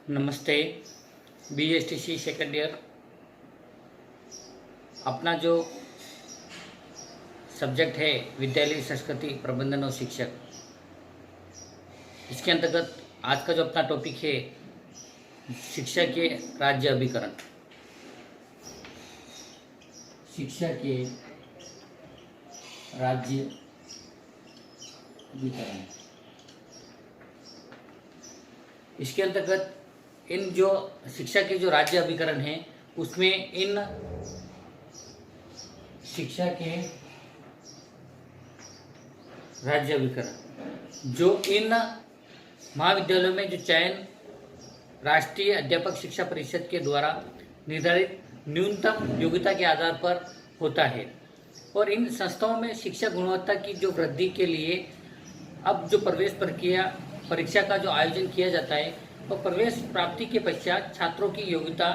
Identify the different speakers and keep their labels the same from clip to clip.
Speaker 1: नमस्ते। BSTC second year अपना जो सब्जेक्ट है विद्यालय संस्कृति प्रबंधन और शिक्षक, इसके अंतर्गत आज का जो अपना टॉपिक है शिक्षा के राज्य अभिकरण। शिक्षा के राज्य अभिकरण, इसके अंतर्गत इन जो शिक्षा के जो राज्य अभिकरण हैं उसमें इन शिक्षा के राज्य अभिकरण जो इन महाविद्यालयों में जो चयन राष्ट्रीय अध्यापक शिक्षा परिषद के द्वारा निर्धारित न्यूनतम योग्यता के आधार पर होता है, और इन संस्थाओं में शिक्षा गुणवत्ता की जो वृद्धि के लिए अब जो प्रवेश प्रक्रिया परीक्षा का जो आयोजन किया जाता है, और प्रवेश प्राप्ति के पश्चात छात्रों की योग्यता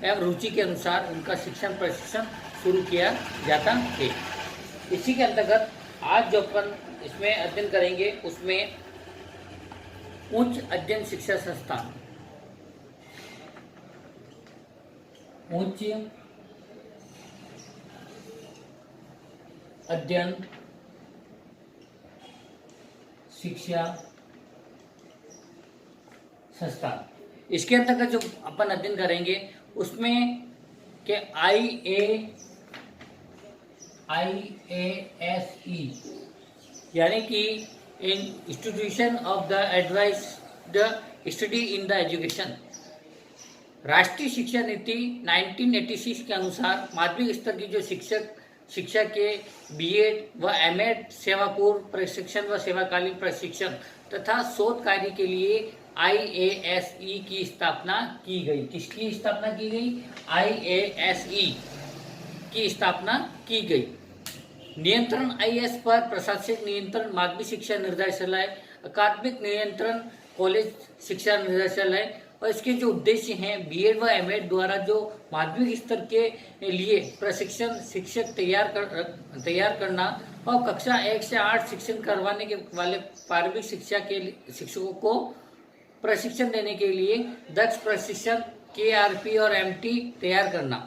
Speaker 1: एवं रुचि के अनुसार उनका शिक्षण प्रशिक्षण शुरू किया जाता है। इसी के अंतर्गत आज जो अपन इसमें अध्ययन करेंगे उसमें उच्च अध्ययन शिक्षा संस्थान, उच्च अध्ययन शिक्षा संस्थान। इसके अंतर्गत जो अपन अध्ययन करेंगे उसमें के IASE यानी कि institution of the advice the study in the education, राष्ट्रीय शिक्षा नीति 1986 के अनुसार माध्यमिक स्तर की जो शिक्षा के BEd व MEd सेवा पूर्व प्रशिक्षण व सेवाकालीन प्रशिक्षण तथा शोध कार्य के लिए IASE की स्थापना की गई। किसकी स्थापना की गई? IASE की स्थापना की गई। नियंत्रण IAS पर प्रशासनिक नियंत्रण माध्यमिक शिक्षा निर्देशालय, अकादमिक नियंत्रण कॉलेज शिक्षा निर्देशालय, और इसके जो उद्देश्य हैं BEd व MEd द्वारा जो माध्यमिक स्तर के लिए प्रशिक्षण शिक्षक तैयार करना और कक्षा 1 से 8 शिक्षण करवाने के वाले प्रारंभिक शिक्षा के शिक्षकों को प्रशिक्षण देने के लिए दक्ष प्रशिक्षण KRP और MT तैयार करना,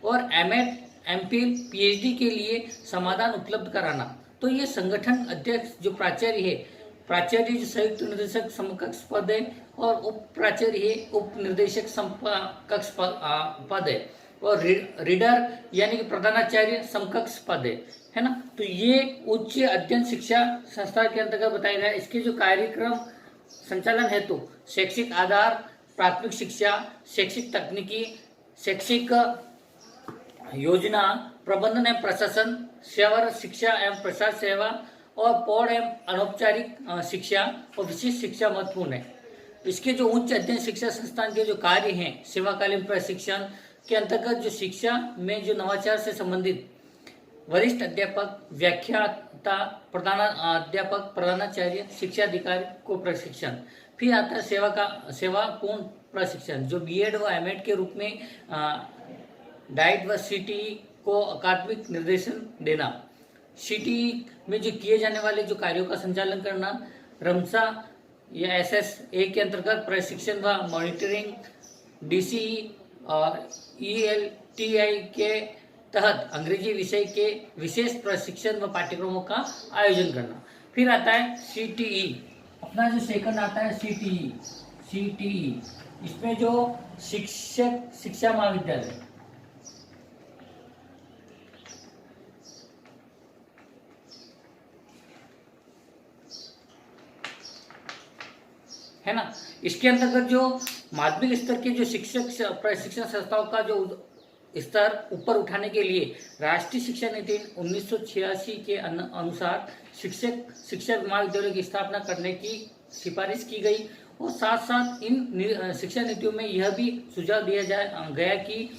Speaker 1: और MEd MPhil PhD के लिए समाधान उपलब्ध कराना। तो ये संगठन अध्यक्ष जो प्राचार्य है, प्राचार्य जो संयुक्त निर्देशक समकक्ष पद है, और उप प्राचार्य है उप निर्देशक समकक्ष पद है, और रीडर यानी कि प्रधानाचार्य समकक्ष पद है ना। तो ये उच्च अध्ययन शिक्षा संस्थान के अंतर्गत बताया गया। इसके जो कार्यक्रम संचालन हेतु शैक्षिक आधार, प्राथमिक शिक्षा, शैक्षिक तकनीकी, शैक्षिक योजना, प्रबंधन एवं प्रशासन, सेवा शिक्षा एवं प्रसार सेवा, और पौध एवं अनौपचारिक शिक्षा और विशिष्ट शिक्षा महत्वपूर्ण है। इसके जो उच्च अध्ययन शिक्षा संस्थान के जो कार्य हैं सेवाकालीन प्रशिक्षण के अंतर्गत जो शिक्षा में जो नवाचार से संबंधित वरिष्ठ अध्यापक, व्याख्याता, प्रधानाध्यापक, प्रधानाचार्य, शिक्षा अधिकारी को प्रशिक्षण। फिर आता है सेवा पूर्ण प्रशिक्षण जो BEd व MEd के रूप में डाइट व CTE को अकादमिक निर्देशन देना, CTE में जो किए जाने वाले जो कार्यों का संचालन करना, रमसा या SSA के अंतर्गत प्रशिक्षण व मॉनिटरिंग, DCE और ELTI के तहत अंग्रेजी विषय के विशेष प्रशिक्षण व पाठ्यक्रमों का आयोजन करना। फिर आता है CTE, अपना जो सेकंड आता है CTE, इसमें जो शिक्षक शिक्षा महाविद्यालय है ना, इसके अंतर्गत जो माध्यमिक स्तर के जो शिक्षक प्रशिक्षण संस्थाओं का जो स्तर ऊपर उठाने के लिए राष्ट्रीय शिक्षा नीति 1986 के अनुसार शिक्षा महाविद्यालयों की स्थापना करने की सिफारिश की गई, और साथ साथ इन शिक्षा नीतियों में यह भी सुझाव दिया गया कि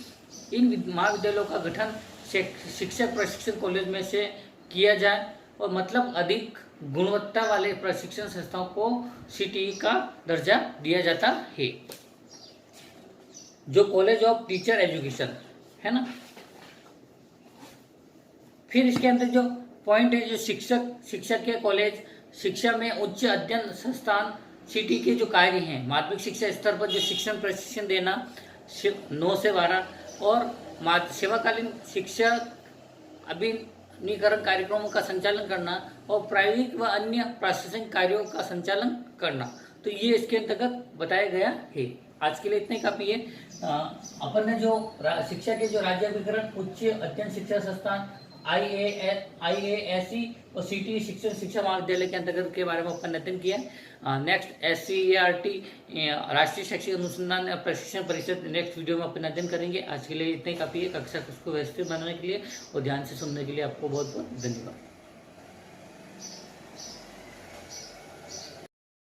Speaker 1: इन महाविद्यालयों का गठन शिक्षक प्रशिक्षण कॉलेज में से किया जाए, और मतलब अधिक गुणवत्ता वाले प्रशिक्षण संस्थाओं को CTE का दर्जा दिया जाता है, जो कॉलेज ऑफ टीचर एजुकेशन है ना। फिर इसके अंदर जो पॉइंट है जो शिक्षक के कॉलेज शिक्षा में उच्च अध्ययन संस्थान सिटी के जो कार्य हैं, माध्यमिक शिक्षा स्तर पर जो शिक्षण प्रशिक्षण देना 9 से 12 और सेवाकालीन शिक्षा अभिनवीकरण कार्यक्रमों का संचालन करना और प्रायोगिक व अन्य प्रशासनिक कार्यों का संचालन करना, तो ये इसके अंतर्गत बताया गया है। आज के लिए इतना ही काफी है। अपन ने जो शिक्षा के जो राज्यीकरण उच्च अध्ययन शिक्षा संस्थान IASE और सिटी शिक्षा महाविद्यालय के अंतर्गत के बारे में अपन अध्ययन किया। नेक्स्ट SCERT राष्ट्रीय शैक्षिक अनुसंधान प्रशिक्षण परिषद नेक्स्ट वीडियो में अपन अध्ययन करेंगे। आज के लिए इतना ही काफी है। कक्षा को व्यवस्थित बनाने के लिए और ध्यान से सुनने के लिए आपको बहुत बहुत धन्यवाद।